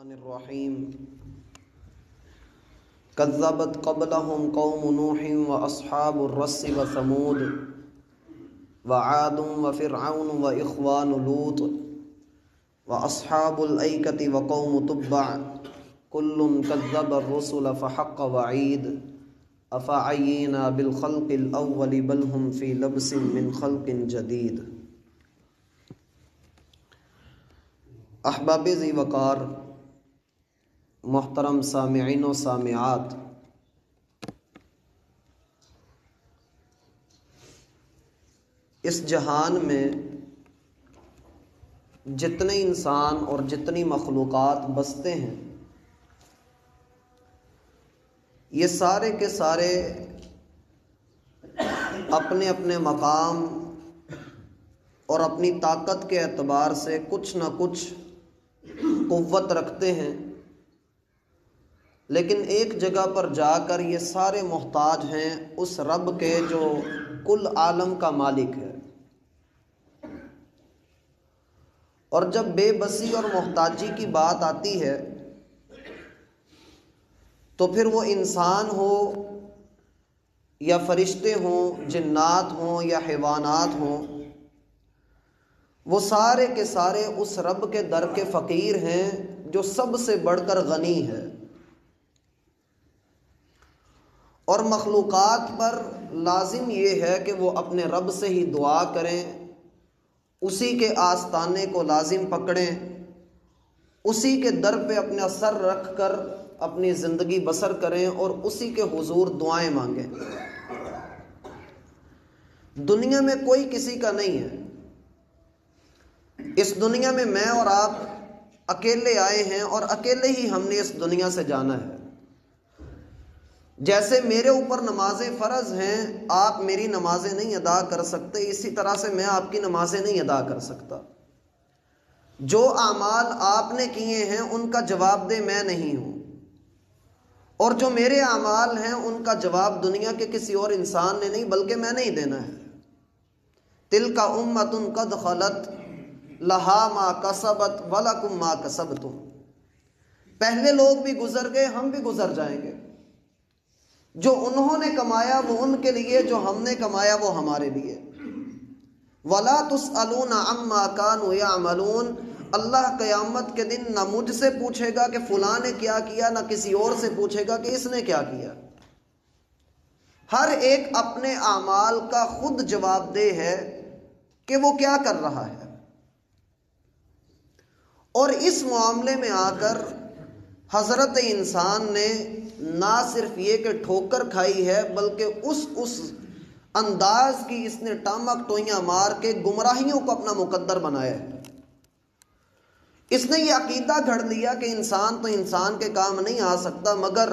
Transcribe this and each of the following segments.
الرحمن الرحیم کذبت قبلہم قوم نوح واصحاب الرس وثمود وعاد وفرعون واخوان لوط واصحاب الایکۃ وقوم تبع کل کذب الرسل فحق وعید افعینا بالخلق الاول بل هم فی لبس من خلق جدید۔ احباب ذی وقار، محترم سامعین و سامعات، اس جہان میں جتنے انسان اور جتنی مخلوقات بستے ہیں، یہ سارے کے سارے اپنے اپنے مقام اور اپنی طاقت کے اعتبار سے کچھ نہ کچھ قوت رکھتے ہیں، لیکن ایک جگہ پر جا کر یہ سارے محتاج ہیں اس رب کے جو کل عالم کا مالک ہے۔ اور جب بے بسی اور محتاجی کی بات آتی ہے تو پھر وہ انسان ہو یا فرشتے ہوں، جنات ہوں یا حیوانات ہوں، وہ سارے کے سارے اس رب کے در کے فقیر ہیں جو سب سے بڑھ کر غنی ہے۔ اور مخلوقات پر لازم یہ ہے کہ وہ اپنے رب سے ہی دعا کریں، اسی کے آستانے کو لازم پکڑیں، اسی کے در پہ اپنا سر رکھ کر اپنی زندگی بسر کریں اور اسی کے حضور دعائیں مانگیں۔ دنیا میں کوئی کسی کا نہیں ہے۔ اس دنیا میں میں اور آپ اکیلے آئے ہیں اور اکیلے ہی ہم نے اس دنیا سے جانا ہے۔ جیسے میرے اوپر نمازیں فرض ہیں، آپ میری نمازیں نہیں ادا کر سکتے، اسی طرح سے میں آپ کی نمازیں نہیں ادا کر سکتا۔ جو اعمال آپ نے کیے ہیں ان کا جواب دہ میں نہیں ہوں، اور جو میرے اعمال ہیں ان کا جواب دنیا کے کسی اور انسان نے نہیں بلکہ میں نے ہی دینا ہے۔ تلک امۃ قد خلت لہا ما کسبت ولکم ما کسبتم۔ پہلے لوگ بھی گزر گئے، ہم بھی گزر جائیں گے۔ جو انہوں نے کمایا وہ ان کے لیے، جو ہم نے کمایا وہ ہمارے لیے۔ ولا تسألون عما كانوا يعملون۔ اللہ قیامت کے دن نہ مجھ سے پوچھے گا کہ فلاں نے کیا کیا، نہ کسی اور سے پوچھے گا کہ اس نے کیا کیا۔ ہر ایک اپنے اعمال کا خود جواب دہ ہے کہ وہ کیا کر رہا ہے۔ اور اس معاملے میں آ کر حضرت انسان نے نہ صرف یہ کہ ٹھوکر کھائی ہے بلکہ اس انداز کی اس نے ٹامک ٹوئیاں مار کے گمراہیوں کو اپنا مقدر بنایا ہے۔ اس نے یہ عقیدہ گھڑ لیا کہ انسان تو انسان کے کام نہیں آ سکتا، مگر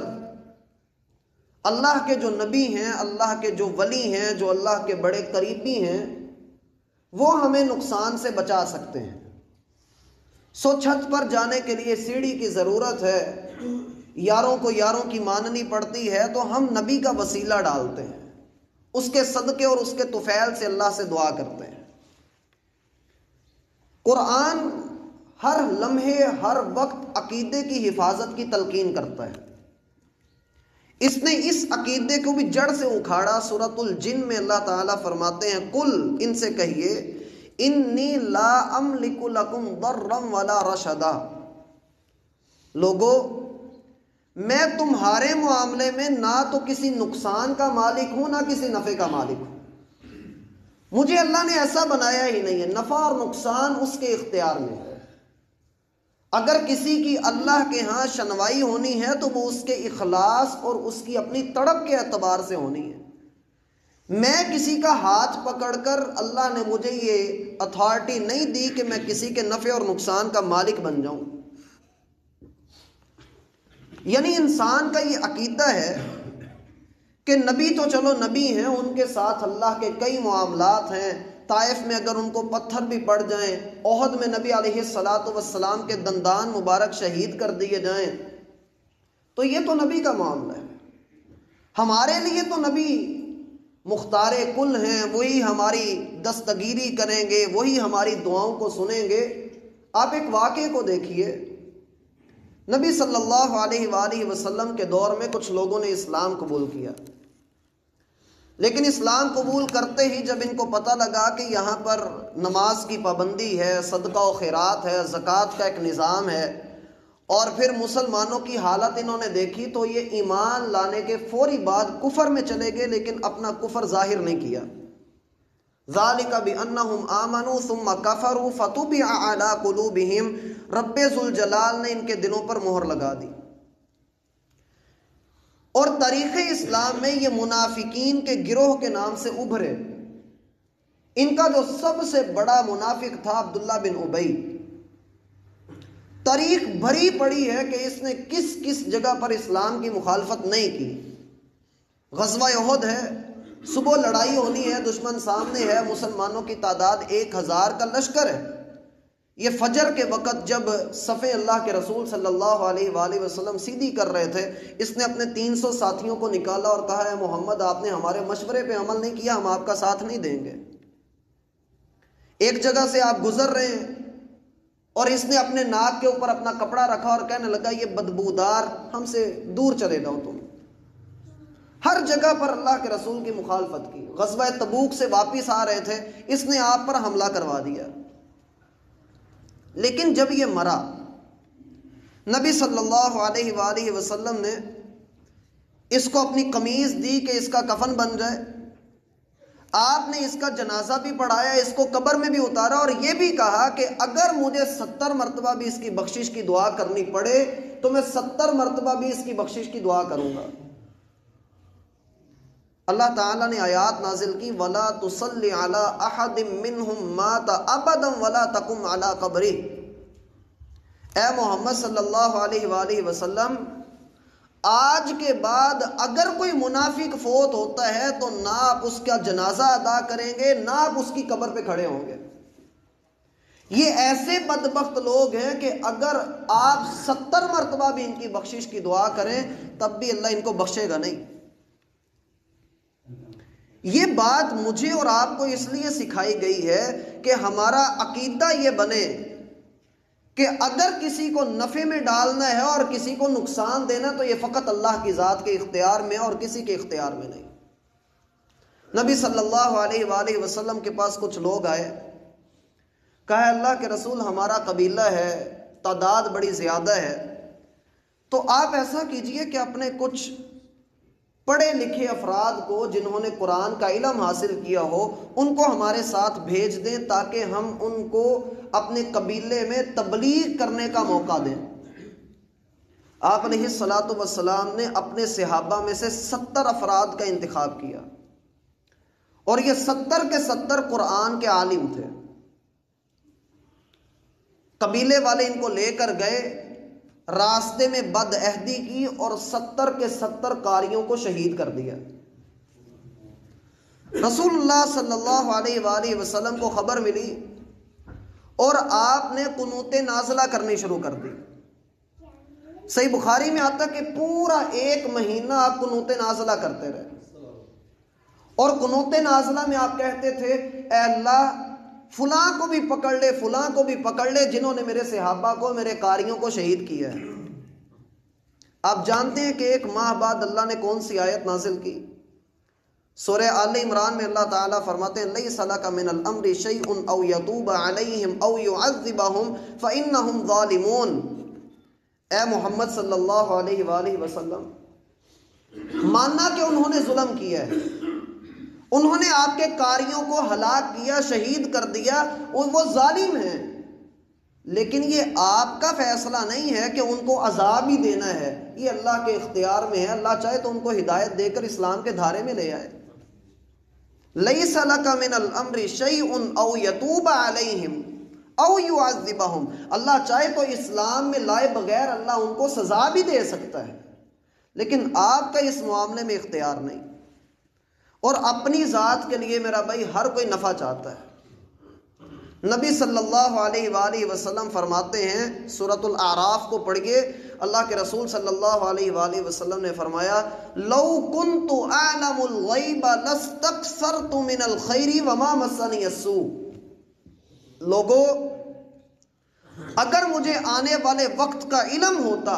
اللہ کے جو نبی ہیں، اللہ کے جو ولی ہیں، جو اللہ کے بڑے قریبی ہیں، وہ ہمیں نقصان سے بچا سکتے ہیں۔ سو چھت پر جانے کے لیے سیڑھی کی ضرورت ہے، یاروں کو یاروں کی ماننی پڑتی ہے، تو ہم نبی کا وسیلہ ڈالتے ہیں، اس کے صدقے اور اس کے طفیل سے اللہ سے دعا کرتے ہیں۔ قرآن ہر لمحے ہر وقت عقیدے کی حفاظت کی تلقین کرتا ہے۔ اس نے اس عقیدے کو بھی جڑ سے اکھاڑا۔ سورۃ الجن میں اللہ تعالیٰ فرماتے ہیں، قل، ان سے کہیے، انی لا املک لکم ضرا ولا رشدا۔ لوگو، میں تمہارے معاملے میں نہ تو کسی نقصان کا مالک ہوں نہ کسی نفع کا مالک ہوں۔ مجھے اللہ نے ایسا بنایا ہی نہیں ہے۔ نفع اور نقصان اس کے اختیار میں ہے۔ اگر کسی کی اللہ کے ہاں شنوائی ہونی ہے تو وہ اس کے اخلاص اور اس کی اپنی تڑپ کے اعتبار سے ہونی ہے۔ میں کسی کا ہاتھ پکڑ کر، اللہ نے مجھے یہ اتھارٹی نہیں دی کہ میں کسی کے نفع اور نقصان کا مالک بن جاؤں۔ یعنی انسان کا یہ عقیدہ ہے کہ نبی تو چلو نبی ہیں، ان کے ساتھ اللہ کے کئی معاملات ہیں۔ طائف میں اگر ان کو پتھر بھی پڑ جائیں، احد میں نبی علیہ السلام کے دندان مبارک شہید کر دیے جائیں، تو یہ تو نبی کا معاملہ ہے۔ ہمارے لیے تو نبی مختار کل ہیں، وہی ہماری دستگیری کریں گے، وہی ہماری دعاؤں کو سنیں گے۔ آپ ایک واقعے کو دیکھیے، نبی صلی اللہ علیہ وآلہ وسلم کے دور میں کچھ لوگوں نے اسلام قبول کیا، لیکن اسلام قبول کرتے ہی جب ان کو پتہ لگا کہ یہاں پر نماز کی پابندی ہے، صدقہ و خیرات ہے، زکوٰۃ کا ایک نظام ہے، اور پھر مسلمانوں کی حالت انہوں نے دیکھی، تو یہ ایمان لانے کے فوری بعد کفر میں چلے گئے، لیکن اپنا کفر ظاہر نہیں کیا۔ ذالک بانہم آمنوا ثم کفروا فتبع علی قلوبہم، رب ذوالجلال نے ان کے دلوں پر مہر لگا دی۔ اور تاریخ اسلام میں یہ منافقین کے گروہ کے نام سے ابھرے۔ ان کا جو سب سے بڑا منافق تھا عبداللہ بن ابی، تاریخ بھری پڑی ہے کہ اس نے کس کس جگہ پر اسلام کی مخالفت نہیں کی۔ غزوہ احد ہے، صبح لڑائی ہونی ہے، دشمن سامنے ہے، مسلمانوں کی تعداد 1000 کا لشکر ہے۔ یہ فجر کے وقت جب صفے اللہ کے رسول صلی اللہ علیہ وآلہ وسلم سیدھی کر رہے تھے، اس نے اپنے 300 ساتھیوں کو نکالا اور کہا، اے محمد آپ نے ہمارے مشورے پہ عمل نہیں کیا، ہم آپ کا ساتھ نہیں دیں گے۔ ایک جگہ سے آپ گزر رہے ہیں اور اس نے اپنے ناک کے اوپر اپنا کپڑا رکھا اور کہنے لگا، یہ بدبودار، ہم سے دور چلے جاؤ تم۔ ہر جگہ پر اللہ کے رسول کی مخالفت کی۔ غزوہ تبوک سے واپس آ رہے تھے، اس نے آپ پر حملہ کروا دیا۔ لیکن جب یہ مرا، نبی صلی اللہ علیہ وآلہ وسلم نے اس کو اپنی قمیض دی کہ اس کا کفن بن جائے، آپ نے اس کا جنازہ بھی پڑھایا، اس کو قبر میں بھی اتارا، اور یہ بھی کہا کہ اگر مجھے 70 مرتبہ بھی اس کی بخشش کی دعا کرنی پڑے تو میں 70 مرتبہ بھی اس کی بخشش کی دعا کروں گا۔ اللہ تعالیٰ نے آیات نازل کی، وَلَا تُصَلِّ عَلَىٰ أَحَدٍ مِّنْهُمْ مَاتَ أَبَدًا وَلَا تَقُمْ عَلَىٰ قَبْرِهِ۔ اے محمد صلی اللہ علیہ وآلہ وسلم، آج کے بعد اگر کوئی منافق فوت ہوتا ہے تو نہ آپ اس کا جنازہ ادا کریں گے، نہ آپ اس کی قبر پہ کھڑے ہوں گے۔ یہ ایسے بدبخت لوگ ہیں کہ اگر آپ 70 مرتبہ بھی ان کی بخشش کی دعا کریں تب بھی اللہ ان کو بخشے گا نہیں۔ یہ بات مجھے اور آپ کو اس لیے سکھائی گئی ہے کہ ہمارا عقیدہ یہ بنے کہ اگر کسی کو نفع میں ڈالنا ہے اور کسی کو نقصان دینا تو یہ فقط اللہ کی ذات کے اختیار میں اور کسی کے اختیار میں نہیں۔ نبی صلی اللہ علیہ وآلہ وسلم کے پاس کچھ لوگ آئے، کہا، اللہ کے رسول ہمارا قبیلہ ہے، تعداد بڑی زیادہ ہے، تو آپ ایسا کیجئے کہ اپنے کچھ پڑھے لکھے افراد کو جنہوں نے قرآن کا علم حاصل کیا ہو ان کو ہمارے ساتھ بھیج دیں تاکہ ہم ان کو اپنے قبیلے میں تبلیغ کرنے کا موقع دیں۔ آپ علیہ الصلاۃ والسلام نے اپنے صحابہ میں سے 70 افراد کا انتخاب کیا، اور یہ 70 کے 70 قرآن کے عالم تھے۔ قبیلے والے ان کو لے کر گئے، راستے میں بد عہدی کی اور 70 کے 70 قاریوں کو شہید کر دیا۔ رسول اللہ صلی اللہ علیہ وآلہ وسلم کو خبر ملی اور آپ نے قنوت نازلہ کرنی شروع کر دی۔ صحیح بخاری میں آتا کہ پورا 1 مہینہ آپ قنوت نازلہ کرتے رہے، اور قنوت نازلہ میں آپ کہتے تھے، اے اللہ فلاں کو بھی پکڑ لے، فلاں کو بھی پکڑ لے جنہوں نے میرے صحابہ کو، میرے قاریوں کو شہید کیا ہے۔ آپ جانتے ہیں کہ 1 ماہ بعد اللہ نے کون سی آیت نازل کی؟ سورہ آل عمران میں اللہ تعالیٰ فرماتے ہیں، لیس لک من الامر شیء او یتوب علیہم او یعذبہم فانہم ظالمون۔ اے محمد صلی اللہ علیہ وآلہ وسلم، ماننا کہ انہوں نے ظلم کیا ہے، انہوں نے آپ کے قاریوں کو ہلاک کیا، شہید کر دیا، وہ ظالم ہیں، لیکن یہ آپ کا فیصلہ نہیں ہے کہ ان کو عذاب ہی دینا ہے، یہ اللہ کے اختیار میں ہے۔ اللہ چاہے تو ان کو ہدایت دے کر اسلام کے دھارے میں لے آئے۔ لیس لک من الامر شیء او یتوب علیہم او یعذبہم، اللہ چاہے تو اسلام میں لائے بغیر اللہ ان کو سزا بھی دے سکتا ہے، لیکن آپ کا اس معاملے میں اختیار نہیں۔ اور اپنی ذات کے لیے میرا بھائی ہر کوئی نفع چاہتا ہے۔ نبی صلی اللہ علیہ وآلہ وسلم فرماتے ہیں، سورۃ الاعراف کو پڑھیے، اللہ کے رسول صلی اللہ علیہ وآلہ وسلم نے فرمایا، لو کنت اعلم الغیب لاستکثرت من الخیر وما مسنی السوء۔ لوگو، اگر مجھے آنے والے وقت کا علم ہوتا،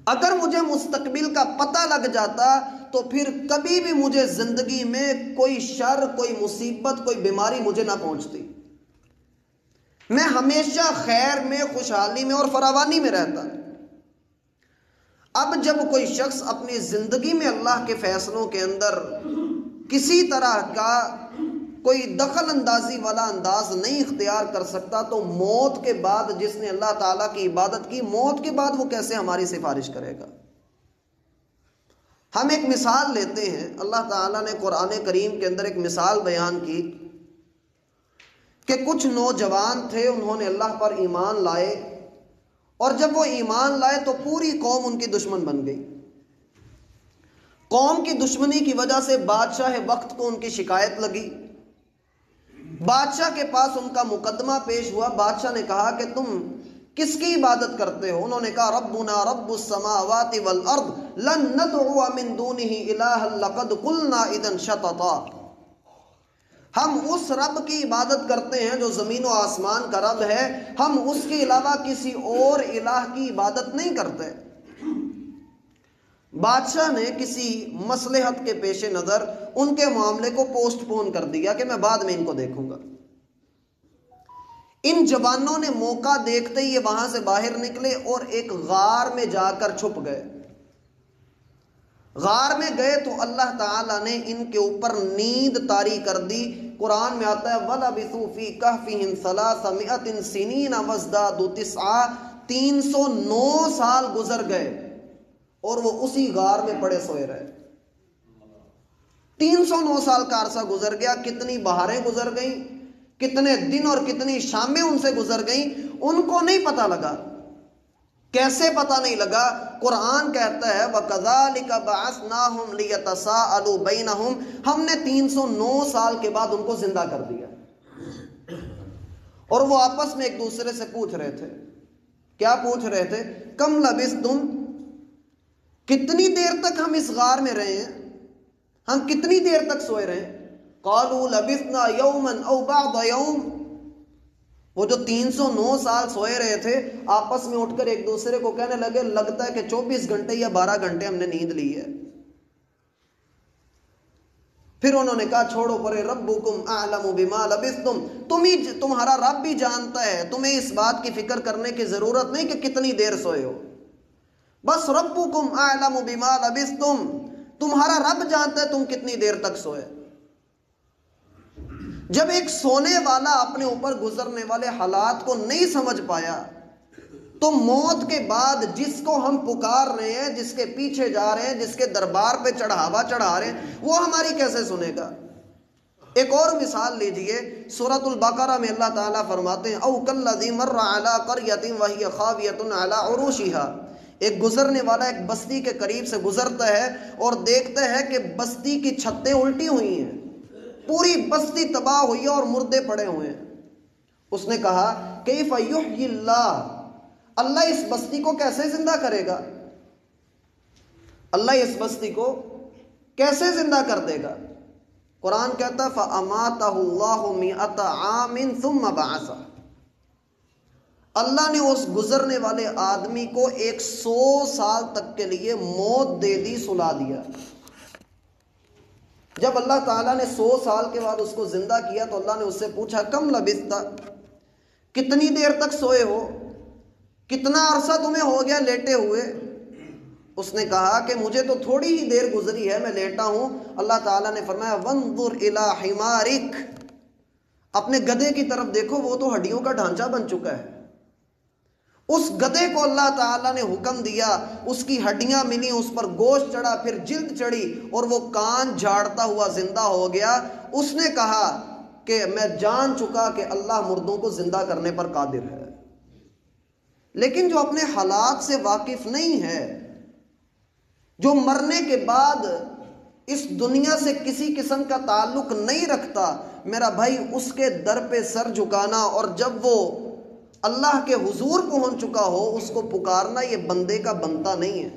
اگر مجھے مستقبل کا پتہ لگ جاتا، تو پھر کبھی بھی مجھے زندگی میں کوئی شر، کوئی مصیبت، کوئی بیماری مجھے نہ پہنچتی۔ میں ہمیشہ خیر میں، خوشحالی میں اور فراوانی میں رہتا۔ اب جب کوئی شخص اپنی زندگی میں اللہ کے فیصلوں کے اندر کسی طرح کا کوئی دخل اندازی والا انداز نہیں اختیار کر سکتا، تو موت کے بعد جس نے اللہ تعالیٰ کی عبادت کی، موت کے بعد وہ کیسے ہماری سفارش کرے گا؟ ہم ایک مثال لیتے ہیں، اللہ تعالیٰ نے قرآن کریم کے اندر ایک مثال بیان کی کہ کچھ نوجوان تھے، انہوں نے اللہ پر ایمان لائے، اور جب وہ ایمان لائے تو پوری قوم ان کی دشمن بن گئی۔ قوم کی دشمنی کی وجہ سے بادشاہ وقت کو ان کی شکایت لگی، بادشاہ کے پاس ان کا مقدمہ پیش ہوا۔ بادشاہ نے کہا کہ تم کس کی عبادت کرتے ہو؟ انہوں نے کہا ربنا رب السماوات والارض لن ندعو من دونہ الہا لقد قلنا اذا شططا، ہم اس رب کی عبادت کرتے ہیں جو زمین و آسمان کا رب ہے، ہم اس کے علاوہ کسی اور الہ کی عبادت نہیں کرتے۔ بادشاہ نے کسی مصلحت کے پیش نظر ان کے معاملے کو پوسٹ پون کر دیا کہ میں بعد میں ان کو دیکھوں گا۔ ان جوانوں نے موقع دیکھتے ہی یہ وہاں سے باہر نکلے اور ایک غار میں جا کر چھپ گئے۔ غار میں گئے تو اللہ تعالیٰ نے ان کے اوپر نیند طاری کر دی۔ قرآن میں آتا ہے وَلَبِثُوا فِي كَهْفِهِمْ 300 سِنِينَ وَازْدَادُوا 9، 309 سال گزر گئے اور وہ اسی غار میں پڑے سوئے رہے۔ 309 سال کا عرصہ گزر گیا، کتنی بہاریں گزر گئیں، کتنے دن اور کتنی شامیں ان سے گزر گئیں، ان کو نہیں پتہ لگا۔ کیسے پتہ نہیں لگا؟ قرآن کہتا ہے وَكَذَلِكَ بَعَثْنَاهُمْ لِيَتَسَاءَلُوا بَيْنَهُمْ، ہم نے 309 سال کے بعد ان کو زندہ کر دیا، اور وہ آپس میں ایک دوسرے سے پوچھ رہے تھے۔ کیا پوچھ رہے تھے؟ کم لبثتم، کتنی دیر تک ہم اس غار میں رہے ہیں، ہم کتنی دیر تک سوئے رہے ہیں؟ قالوا لبثنا یوما او بعض یوم، وہ جو 309 سال سوئے رہے تھے آپس میں اٹھ کر ایک دوسرے کو کہنے لگے لگتا ہے کہ 24 گھنٹے یا 12 گھنٹے ہم نے نیند لی ہے۔ پھر انہوں نے کہا چھوڑو پرے ربکم اعلم بما لبثتم، تمہارا رب بھی جانتا ہے، تمہیں اس بات کی فکر کرنے کی ضرورت نہیں کہ کتنی دیر سوئے ہو، بس ربکم اعلم بما لبثتم، تمہارا رب جانتا ہے تم کتنی دیر تک سوئے۔ جب ایک سونے والا اپنے اوپر گزرنے والے حالات کو نہیں سمجھ پایا، تو موت کے بعد جس کو ہم پکار رہے ہیں، جس کے پیچھے جا رہے ہیں، جس کے دربار پہ چڑھاوا چڑھا رہے ہیں، وہ ہماری کیسے سنے گا؟ ایک اور مثال لیجئے، سورۃ البقرہ میں اللہ تعالیٰ فرماتے ہیں او کالذی مر علی قریۃ وہی خاویۃ علی عروشها، ایک گزرنے والا ایک بستی کے قریب سے گزرتا ہے اور دیکھتا ہے کہ بستی کی چھتیں الٹی ہوئی ہیں، پوری بستی تباہ ہوئی ہے اور مردے پڑے ہوئے ہیں۔ اس نے کہا کیف یحیی اللہ، اللہ اس بستی کو کیسے زندہ کرے گا؟ اللہ اس بستی کو کیسے زندہ کر دے گا؟ قرآن کہتا ہے فَأَمَاتَهُ اللَّهُ مِئَةَ عَامٍ ثُمَّ بَعَثَهُ، اللہ نے اس گزرنے والے آدمی کو 100 سال تک کے لیے موت دے دی، سلا دیا۔ جب اللہ تعالیٰ نے 100 سال کے بعد اس کو زندہ کیا تو اللہ نے اس سے پوچھا کم لبثت، کتنی دیر تک سوئے ہو، کتنا عرصہ تمہیں ہو گیا لیٹے ہوئے؟ اس نے کہا کہ مجھے تو تھوڑی ہی دیر گزری ہے، میں لیٹا ہوں۔ اللہ تعالیٰ نے فرمایا وانظر الی حمارک، اپنے گدھے کی طرف دیکھو، وہ تو ہڈیوں کا ڈھانچہ بن چکا ہے۔ اس گدھے کو اللہ تعالیٰ نے حکم دیا، اس کی ہڈیاں ملی، اس پر گوشت چڑھا، پھر جلد چڑھی اور وہ کان جھاڑتا ہوا زندہ ہو گیا۔ اس نے کہا کہ میں جان چکا کہ اللہ مردوں کو زندہ کرنے پر قادر ہے۔ لیکن جو اپنے حالات سے واقف نہیں ہے، جو مرنے کے بعد اس دنیا سے کسی قسم کا تعلق نہیں رکھتا، میرا بھائی اس کے در پہ سر جھکانا اور جب وہ اللہ کے حضور پہنچ چکا ہو اس کو پکارنا یہ بندے کا بنتا نہیں ہے۔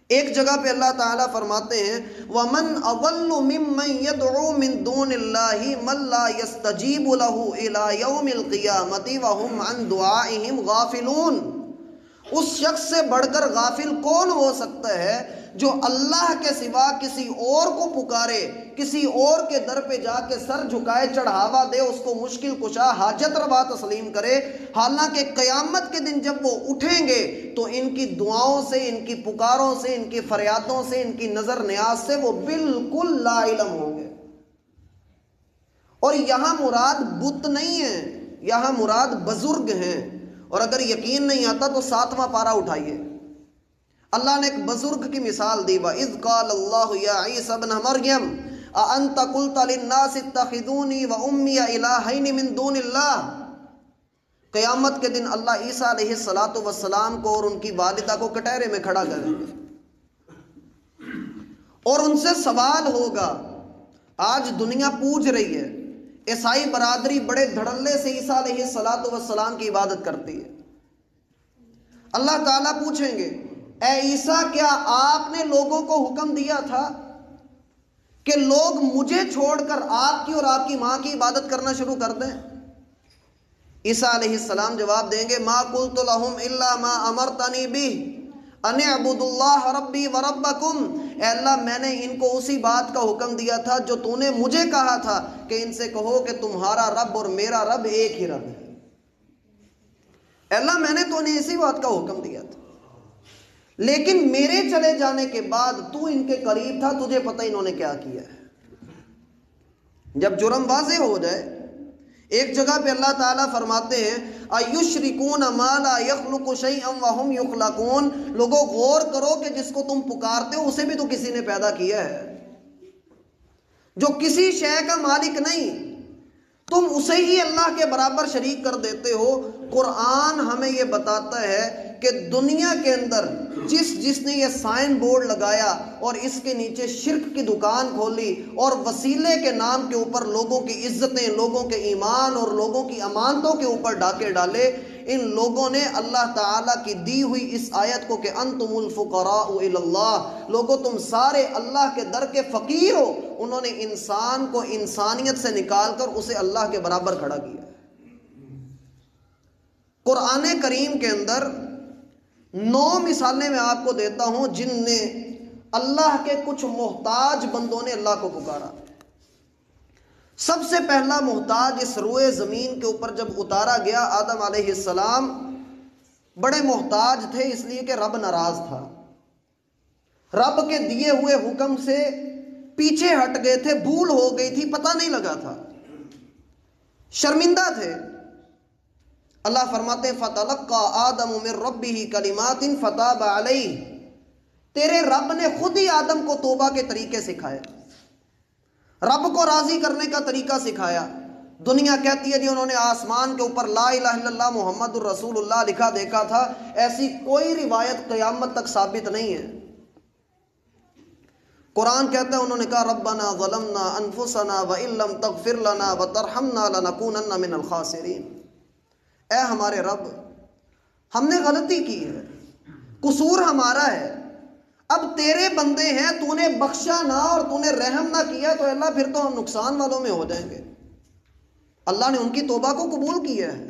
ایک جگہ پہ اللہ تعالیٰ فرماتے ہیں وَمَنْ أَضَلُّ مِمَّنْ يَدْعُو مِن دُونِ اللَّهِ مَن لَّا يَسْتَجِيبُ لَهُ إِلَىٰ يَوْمِ الْقِيَامَةِ وَهُمْ عَن دُعَائِهِمْ غَافِلُونَ۔ اس شخص سے بڑھ کر غافل کون ہو سکتا ہے جو اللہ کے سوا کسی اور کو پکارے، کسی اور کے در پہ جا کے سر جھکائے، چڑھاوا دے، اس کو مشکل کشا حاجت روا تسلیم کرے، حالانکہ قیامت کے دن جب وہ اٹھیں گے تو ان کی دعاؤں سے، ان کی پکاروں سے، ان کی فریادوں سے، ان کی نظر نیاز سے وہ بالکل لا علم ہوں گے۔ اور یہاں مراد بت نہیں ہے، یہاں مراد بزرگ ہیں۔ اور اگر یقین نہیں آتا تو 7واں پارہ اٹھائیے، اللہ نے ایک بزرگ کی مثال دی، وَإِذْ قَالَ اللَّهُ يَا عِيسَى ابْنَ مَرْيَمَ أَأَنْتَ قُلْتَ لِلنَّاسِ اتَّخِذُونِي وَأُمِّيَ إِلَٰهَيْنِ مِن دُونِ اللَّهِ۔ قیامت کے دن اللہ عیسیٰ علیہ السلام کو اور ان کی والدہ کو کٹہرے میں کھڑا کریں گے اور ان سے سوال ہوگا۔ آج دنیا پوج رہی ہے، عیسائی برادری بڑے دھڑلے سے عیسیٰ علیہ السلام کی عبادت کرتی ہے۔ اللہ تعالیٰ پوچھیں گے اے عیسیٰ کیا آپ نے لوگوں کو حکم دیا تھا کہ لوگ مجھے چھوڑ کر آپ کی اور آپ کی ماں کی عبادت کرنا شروع کر دیں؟ عیسیٰ علیہ السلام جواب دیں گے ما قلت لهم الا ما امرتنی به ان اعبدوا اللہ ربی وربکم۔ اے اللہ میں نے ان کو اسی بات کا حکم دیا تھا جو تو نے مجھے کہا تھا کہ ان سے کہو کہ تمہارا رب اور میرا رب ایک ہی رب ہے۔ اے اللہ میں نے تو انہیں اسی بات کا حکم دیا تھا، لیکن میرے چلے جانے کے بعد تو ان کے قریب تھا، تجھے پتہ انہوں نے کیا کیا ہے۔ جب جرم واضح ہو جائے، ایک جگہ پہ اللہ تعالیٰ فرماتے ہیں اَيُشْرِكُونَ مَا لَا يَخْلُقُ شَيْئًا وَهُمْ يُخْلَقُونَ۔ لوگوں غور کرو کہ جس کو تم پکارتے ہو اسے بھی تو کسی نے پیدا کیا ہے، جو کسی شے کا مالک نہیں، تم اسے ہی اللہ کے برابر شریک کر دیتے ہو۔ قرآن ہمیں یہ بتاتا ہے کہ دنیا کے اندر جس نے یہ سائن بورڈ لگایا اور اس کے نیچے شرک کی دکان کھولی اور وسیلے کے نام کے اوپر لوگوں کی عزتیں، لوگوں کے ایمان اور لوگوں کی امانتوں کے اوپر ڈاکے ڈالے، ان لوگوں نے اللہ تعالیٰ کی دی ہوئی اس آیت کو کہ انتم الفقراء الی اللہ، لوگوں تم سارے اللہ کے در کے فقیر ہو، انہوں نے انسان کو انسانیت سے نکال کر اسے اللہ کے برابر کھڑا کیا۔ قرآن کریم کے اندر 9 مثالیں میں آپ کو دیتا ہوں جن نے اللہ کے کچھ محتاج بندوں نے اللہ کو پکارا۔ سب سے پہلا محتاج اس روئے زمین کے اوپر جب اتارا گیا، آدم علیہ السلام بڑے محتاج تھے، اس لیے کہ رب ناراض تھا، رب کے دیے ہوئے حکم سے پیچھے ہٹ گئے تھے، بھول ہو گئی تھی، پتہ نہیں لگا تھا، شرمندہ تھے۔ اللہ فرماتے ہیں فَتَلَقَّى آدَمُ مِن رَبِّهِ كَلِمَاتٍ فَتَابَ عَلَيْهِ، تیرے رب نے خود ہی آدم کو توبہ کے طریقے سکھائے، رب کو راضی کرنے کا طریقہ سکھایا۔ دنیا کہتی ہے جی انہوں نے آسمان کے اوپر لا الہ الا اللہ محمد الرسول اللہ لکھا دیکھا تھا، ایسی کوئی روایت قیامت تک ثابت نہیں ہے۔ قرآن کہتا ہے انہوں نے کہا ربنا ظلمنا انفسنا وان لم تغفر لنا وترحمنا لنکونن من الخاسرین، اے ہمارے رب ہم نے غلطی کی ہے، قصور ہمارا ہے، اب تیرے بندے ہیں، تو نے بخشا نہ اور تو نے رحم نہ کیا تو اللہ پھر تو ہم نقصان والوں میں ہو جائیں گے۔ اللہ نے ان کی توبہ کو قبول کیا ہے۔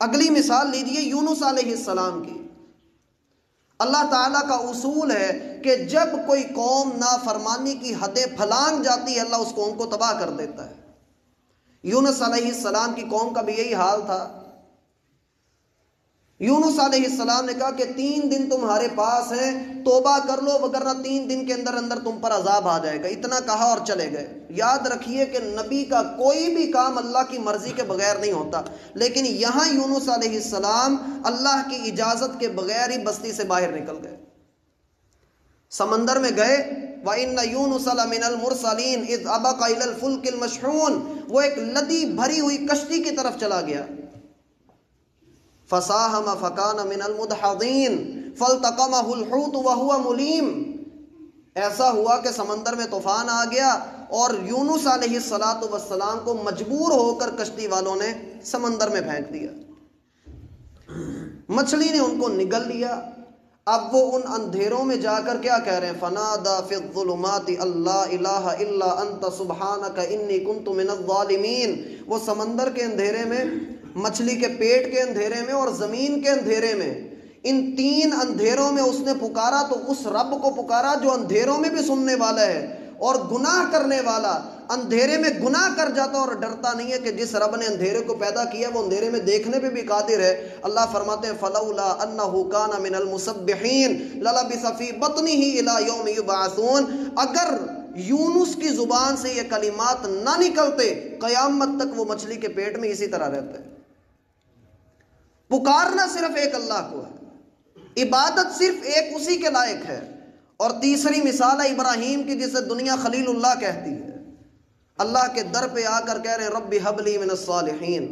اگلی مثال لیجیے یونس علیہ السلام کی۔ اللہ تعالیٰ کا اصول ہے کہ جب کوئی قوم نافرمانی کی حدیں پھلانگ جاتی ہے اللہ اس قوم کو تباہ کر دیتا ہے۔ یونس علیہ السلام کی قوم کا بھی یہی حال تھا۔ یونس علیہ السلام نے کہا کہ 3 دن تمہارے پاس ہیں، توبہ کر لو وگرنہ 3 دن کے اندر اندر تم پر عذاب آ جائے گا۔ اتنا کہا اور چلے گئے۔ یاد رکھیے کہ نبی کا کوئی بھی کام اللہ کی مرضی کے بغیر نہیں ہوتا، لیکن یہاں یونس علیہ السلام اللہ کی اجازت کے بغیر ہی بستی سے باہر نکل گئے، سمندر میں گئے۔ وَإِنَّ يُونُسَ لَمِنَ الْمُرْسَلِينَ إِذْ أَبَقَ إِلَى الْفُلْكِ الْمَشْحُونِ، وہ ایک لدی بھری ہوئی کشتی کی طرف چلا گیا۔ فَسَاهَمَ فَكَانَ مِنَ الْمُدْحَضِينَ فَالْتَقَمَهُ الْحُوتُ وَهُوَ مُلِيمٌ، ایسا ہوا کہ سمندر میں طوفان آ گیا اور یونس علیہ السلام کو مجبور ہو کر کشتی والوں نے سمندر میں پھینک دیا، مچھلی نے ان کو نگل لیا۔ اب وہ ان اندھیروں میں جا کر کیا کہہ رہے ہیں؟ فنادا فی الظلمات اللہ الہ الا انت سبحانک انی کنت من الظالمین. وہ سمندر کے اندھیرے میں، مچھلی کے پیٹ کے اندھیرے میں اور زمین کے اندھیرے میں، ان تین اندھیروں میں اس نے پکارا تو اس رب کو پکارا جو اندھیروں میں بھی سننے والا ہے اور گناہ کرنے والا. اندھیرے میں گناہ کر جاتا اور ڈرتا نہیں ہے کہ جس رب نے اندھیرے کو پیدا کیا وہ اندھیرے میں دیکھنے پہ بھی قادر ہے. اللہ فرماتے ہیں فلولا انہ کان من المسبحین للبث فی بطنہ الی یوم یبعثون. اگر یونس کی زبان سے یہ کلمات نہ نکلتے قیامت تک وہ مچھلی کے پیٹ میں اسی طرح رہتے. پکارنا صرف ایک اللہ کو ہے، عبادت صرف ایک اسی کے لائق ہے. اور تیسری مثال ہے ابراہیم کی، جسے دنیا خلیل اللہ کہتی ہے. اللہ کے در پہ آ کر کہہ رہے ہیں رب ہب لی من الصالحین،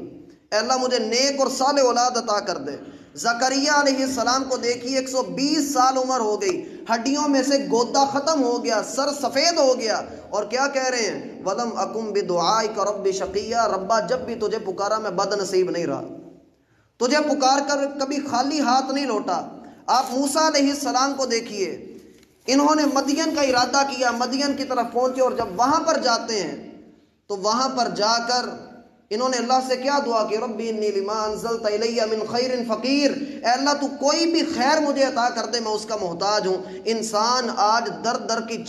اے اللہ مجھے نیک اور صالح اولاد عطا کر دے. زکریا علیہ السلام کو دیکھیے 120 سال عمر ہو گئی، ہڈیوں میں سے گودا ختم ہو گیا، سر سفید ہو گیا، اور کیا کہہ رہے ہیں؟ ولم اکم بدعائک رب شقیہ. ربا جب بھی تجھے پکارا میں بد نصیب نہیں رہا، تجھے پکار کر کبھی خالی ہاتھ نہیں لوٹا. آپ موسیٰ علیہ السلام کو دیکھیے، انہوں نے مدین کا ارادہ کیا، مدین کی طرف پہنچے، اور جب وہاں پر جاتے ہیں تو وہاں پر جا کر انہوں نے اللہ سے کیا دعا کی؟ ربی انی لما انزلت الی من خیر فقیر. اے اللہ تو کوئی بھی خیر مجھے عطا کر دے، میں اس کا محتاج ہوں. انسان آج در در کی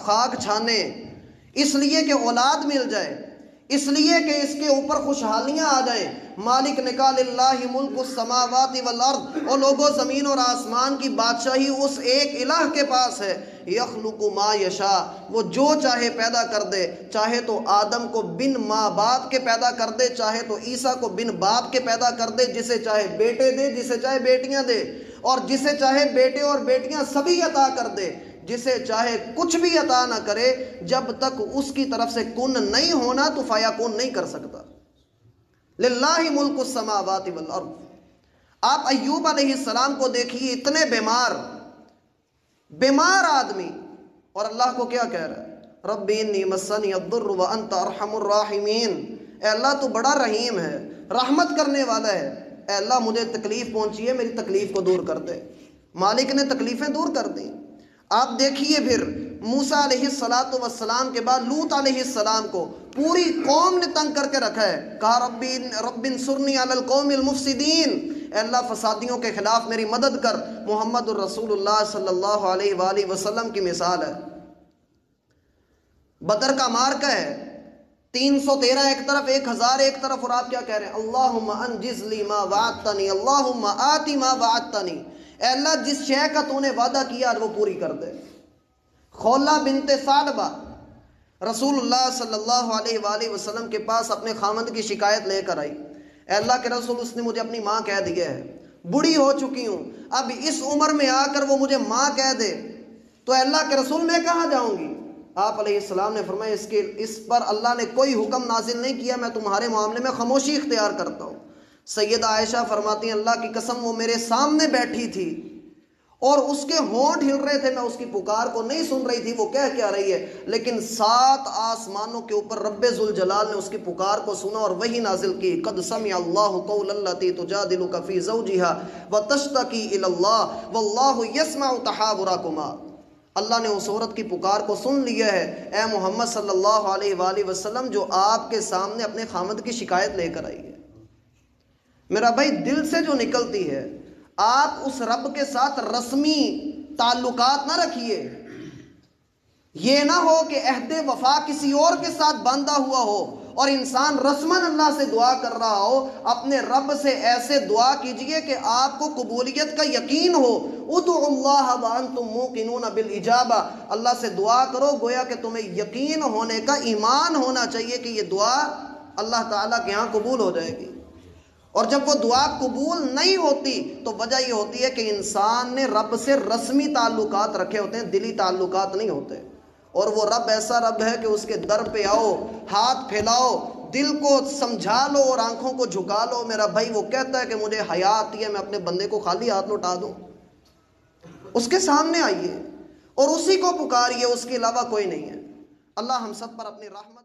خاک چھانے اس لیے کہ اولاد مل جائے، اس لیے کہ اس کے اوپر خوشحالیاں آ جائیں. مالک نے کہا للہ ملک السماوات والارض، اور لوگوں زمین اور آسمان کی بادشاہی اس ایک الہ کے پاس ہے. یخلق ما یشاء، وہ جو چاہے پیدا کر دے، چاہے تو آدم کو بن ماں باپ کے پیدا کر دے، چاہے تو عیسیٰ کو بن باپ کے پیدا کر دے، جسے چاہے بیٹے دے، جسے چاہے بیٹیاں دے، اور جسے چاہے بیٹے اور بیٹیاں سبھی عطا کر دے، جسے چاہے کچھ بھی عطا نہ کرے. جب تک اس کی طرف سے کن نہیں ہونا تو فیکون نہیں کر سکتا. للہ ملک السماوات والارض. آپ ایوب علیہ السلام کو دیکھیے، اتنے بیمار آدمی، اور اللہ کو کیا کہہ رہا ہے؟ رب انی مسنی الضر وانت ارحم الراحمین. اے اللہ تو بڑا رحیم ہے، رحمت کرنے والا ہے. اے اللہ مجھے تکلیف پہنچی ہے، میری تکلیف کو دور کر دے. مالک نے تکلیفیں دور کر دیں. آپ دیکھیے پھر موسیٰ علیہ السلام کے بعد لوط علیہ السلام کو پوری قوم نے تنگ کر کے رکھا ہے. کہا رب انصرنی علی القوم المفسدین، اے اللہ فسادیوں کے خلاف میری مدد کر. محمد الرسول اللہ صلی اللہ علیہ وآلہ وسلم کی مثال ہے. بدر کا مارکہ ہے، 313 ایک طرف، 1000 ایک طرف، اور آپ کیا کہہ رہے ہیں؟ اللہم انجز لی ما وعدتنی، اللہم آتی ما وعدتنی. اے اللہ جس شے کا تو نے وعدہ کیا وہ پوری کر دے. خولہ بنت ثعلبہ رسول اللہ صلی اللہ علیہ وآلہ وسلم کے پاس اپنے خامند کی شکایت لے کر آئی. اے اللہ کے رسول، اس نے مجھے اپنی ماں کہہ دیا ہے، بڑی ہو چکی ہوں، اب اس عمر میں آ کر وہ مجھے ماں کہہ دے تو اے اللہ کے رسول میں کہاں جاؤں گی؟ آپ علیہ السلام نے فرمایا اس پر اللہ نے کوئی حکم نازل نہیں کیا، میں تمہارے معاملے میں خاموشی اختیار کرتا ہوں. سیدہ عائشہ فرماتی ہیں اللہ کی قسم وہ میرے سامنے بیٹھی تھی اور اس کے ہونٹ ہل رہے تھے، میں اس کی پکار کو نہیں سن رہی تھی وہ کہہ کیا رہی ہے، لیکن 7 آسمانوں کے اوپر رب ذوالجلال نے اس کی پکار کو سنا اور وحی نازل کی. قد سمع اللہ قول التی تجادلک فی زوجها وتشتکی الی اللہ واللہ یسمع تحاورکما. اللہ نے اس عورت کی پکار کو سن لیا ہے، اے محمد صلی اللہ علیہ وآلہ وسلم، جو آپ کے سامنے اپنے خامد کی شکایت لے کر آئی ہے. میرا بھائی دل سے جو نکلتی ہے، آپ اس رب کے ساتھ رسمی تعلقات نہ رکھیے. یہ نہ ہو کہ عہد وفا کسی اور کے ساتھ باندھا ہوا ہو اور انسان رسماً اللہ سے دعا کر رہا ہو. اپنے رب سے ایسے دعا کیجئے کہ آپ کو قبولیت کا یقین ہو. ادعوا اللہ وانتم موقنون بالاجابہ. اللہ سے دعا کرو گویا کہ تمہیں یقین ہونے کا، ایمان ہونا چاہیے کہ یہ دعا اللہ تعالیٰ کے ہاں قبول ہو جائے گی. اور جب وہ دعا قبول نہیں ہوتی تو وجہ یہ ہوتی ہے کہ انسان نے رب سے رسمی تعلقات رکھے ہوتے ہیں، دلی تعلقات نہیں ہوتے. اور وہ رب ایسا رب ہے کہ اس کے در پہ آؤ، ہاتھ پھیلاؤ، دل کو سمجھا لو اور آنکھوں کو جھکا لو. میرا بھائی وہ کہتا ہے کہ مجھے حیا آتی ہے میں اپنے بندے کو خالی ہاتھ لوٹا دوں. اس کے سامنے آئیے اور اسی کو پکاریے، اس کے علاوہ کوئی نہیں ہے. اللہ ہم سب پر اپنی رحمت